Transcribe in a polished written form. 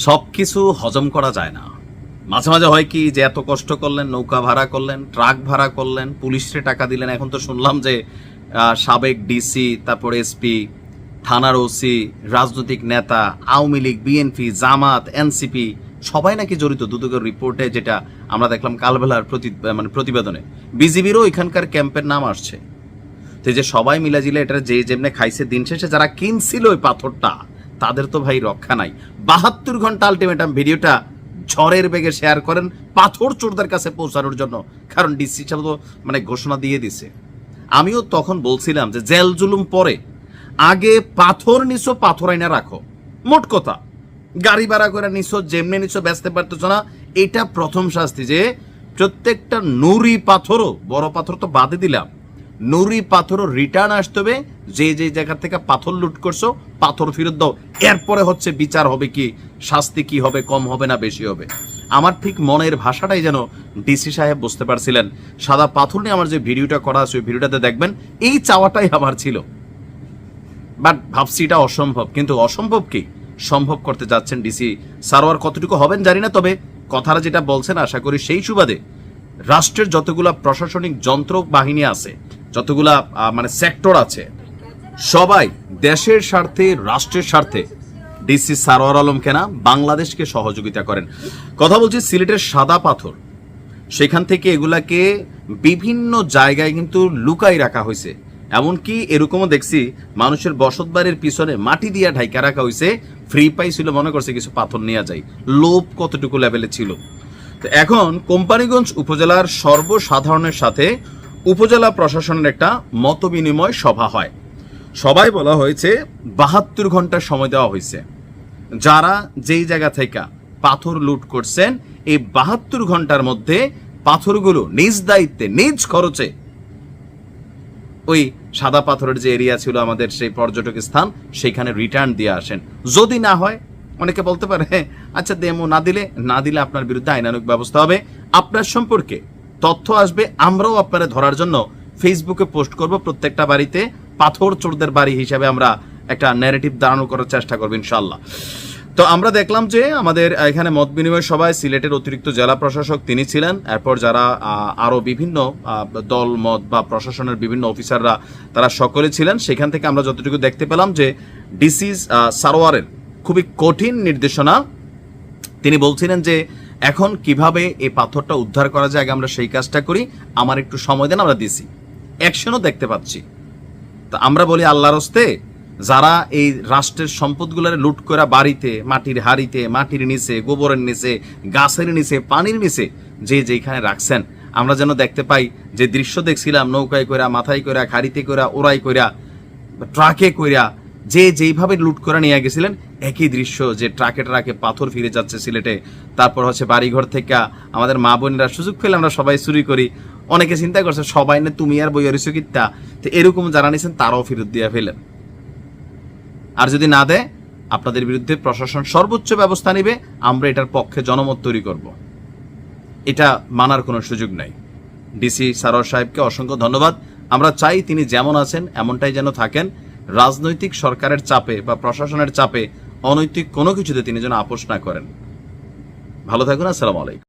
সবকিছু হজম করা যায় না। মাঝে মাঝে হয় কি যে এত কষ্ট করলেন, নৌকা ভাড়া করলেন, ট্রাক ভাড়া করলেন, পুলিশে টাকা দিলেন। এখন তো শুনলাম যে সাবেক ডিসি, তারপর এসপি, থানার ওসি, রাজনৈতিক নেতা, আওয়ামী লীগ, বিএনপি, জামাত, এনসিপি সবাই নাকি জড়িত দুদকের রিপোর্টে, যেটা আমরা দেখলাম কালবেলার প্রতিবেদনে। বিজিবিরও এখানকার ক্যাম্পের নাম আসছে। তো যে সবাই মিলাজিলে এটা যে যেমনে খাইছে, দিন শেষে যারা কিনছিল ওই পাথরটা তাদের তো ভাই রক্ষা নাই। 72 ঘন্টা আলটিমেটাম ভিডিওটা ঝড়ের বেগে শেয়ার করেন পাথর চোরদের কাছে পৌঁছানোর জন্য, কারণ ডিসি সাহেব তো ঘোষণা দিয়ে দিছে। আমিও তখন বলছিলাম যে জেল জুলুম পরে, আগে পাথর নিছো, পাথর আইনা রাখো। মোট কথা, গাড়ি ভাড়া করে নিছো, যেমনি নিছো বেচতে পারতেছ না, এটা প্রথম শাস্তি। যে প্রত্যেকটা নুরি পাথরও, বড় পাথর তো বাদে দিলাম, নুরি পাথরও রিটার্ন আসতে হবে। যে যে জায়গা থেকে পাথর লুট করছো পাথর ফেরত দাও। এরপরে হচ্ছে বিচার হবে, কি শাস্তি কি হবে, কম হবে না বেশি হবে। আমার ঠিক মনের ভাষাটাই যেন ডিসি সাহেব বুঝতে পারছিলেন। সাদা পাথর নিয়ে আমার যে ভিডিওটা করা আছে ওই ভিডিওটাতে দেখবেন এই চাওয়াটাই আমার ছিল। বাট ভাবছি এটা অসম্ভব, কিন্তু অসম্ভব কি সম্ভব করতে যাচ্ছেন ডিসি সারোয়ার। কতটুকু হবেন জানি না, তবে কথাটা যেটা বলছেন আশা করি সেই সুবাদে রাষ্ট্রের যতগুলা প্রশাসনিক যন্ত্র বাহিনী আছে, যতগুলা সেক্টর আছে, সবাই দেশের স্বার্থে, রাষ্ট্রের স্বার্থে ডিসি সারোয়ার আলম কেনা বাংলাদেশকে সহযোগিতা করেন। কথা বলছি সিলেটের সাদা পাথর, সেখান থেকে এগুলাকে বিভিন্ন জায়গায় কিন্তু লুকাই রাখা হয়েছে। এমনকি এরকমও দেখছি মানুষের বসত বাড়ির পিছনে মাটি দিয়া ঢাইকা রাখা হয়েছে। ফ্রি পাইছিল মনে করছে কিছু পাথর নিয়ে যায়। লোভ কতটুকু লেভেলে ছিল। তো এখন কোম্পানিগঞ্জ উপজেলার সর্বসাধারণের সাথে উপজেলা প্রশাসনের একটা মত বিনিময় সভা হয়। সবাই বলা হয়েছে 72 ঘন্টা সময় দেওয়া হয়েছে। যারা যেই জায়গা থেকে পাথর লুট করছেন এই 72 ঘন্টার মধ্যে পাথরগুলো নিজ দায়িত্বে, নিজ খরচে ওই সাদা পাথরের যে এরিয়া ছিল আমাদের সেই পর্যটক স্থান, সেখানে রিটার্ন দিয়ে আসেন। যদি না হয়, অনেকে বলতে পারে আচ্ছা দেমো, না দিলে আপনার বিরুদ্ধে আইনানুগ ব্যবস্থা হবে, আপনার সম্পর্কে তথ্য আসবে, আমরাও আপনারা ধরার জন্য ফেসবুকে পোস্ট করব। প্রত্যেকটা বাড়িতে পাথর চোরদের বাড়ি হিসাবে আমরা একটা ন্যারেটিভ দাঁড়ানো করার চেষ্টা করবো ইনশাল্লাহ। তো আমরা দেখলাম যে আমাদের এখানে মত বিনিময় সভায় সিলেটের অতিরিক্ত জেলা প্রশাসক তিনি ছিলেন, এরপর যারা আরো বিভিন্ন দল মত বা প্রশাসনের বিভিন্ন অফিসাররা তারা সকলে ছিলেন। সেখান থেকে আমরা যতটুকু দেখতে পেলাম যে ডিসি সারোয়ারের খুবই কঠিন নির্দেশনা। তিনি বলছিলেন যে এখন কিভাবে এই পাথরটা উদ্ধার করা যায়, আগে আমরা সেই কাজটা করি, আমার একটু সময় দেন, আমরা দিছি, অ্যাকশনও দেখতে পাচ্ছি। তা আমরা বলি আল্লাহর হস্তে, যারা এই রাষ্ট্রের সম্পদগুলোর লুট করা বাড়িতে, মাটির হাড়িতে, মাটির নিচে, গোবরের নিচে, গাছের নিচে, পানির নিচে যে যেখানে রাখছেন, আমরা যেন দেখতে পাই যে দৃশ্য দেখছিলাম নৌকায় কইরা, মাথায় কইরা, খাড়িতে কইরা, ওরাই কইরা, ট্রাকে কইরা, যে যেইভাবে লুট করে নিয়ে গেছিলেন, একই দৃশ্য যে ট্রাকে ট্রাকে পাথর ফিরে যাচ্ছে সিলেটে। তারপর হচ্ছে বাড়িঘর থেকে আমাদের মা বোনেরা সুযোগ পেলে আমরা সবাই চুরি করি। অনেকে চিন্তা করছে সবাই না তুমি আর বইয়ারিছো কিত্তা, তো এরকম যারা নিয়েছেন তারাও ফেরত দিয়ে ফেলেন। আর যদি না দেয়, আপনাদের বিরুদ্ধে প্রশাসন সর্বোচ্চ ব্যবস্থা নেবে। আমরা এটার পক্ষে জনমত তৈরি করব, এটা মানার কোনো সুযোগ নাই। ডিসি সারোয়ার সাহেবকে অসংখ্য ধন্যবাদ। আমরা চাই তিনি যেমন আছেন এমনটাই যেন থাকেন। রাজনৈতিক সরকারের চাপে বা প্রশাসনের চাপে অনৈতিক কোনো কিছুতে তিনি যেন আপোষ না করেন। ভালো থাকুন। আসসালামু আলাইকুম।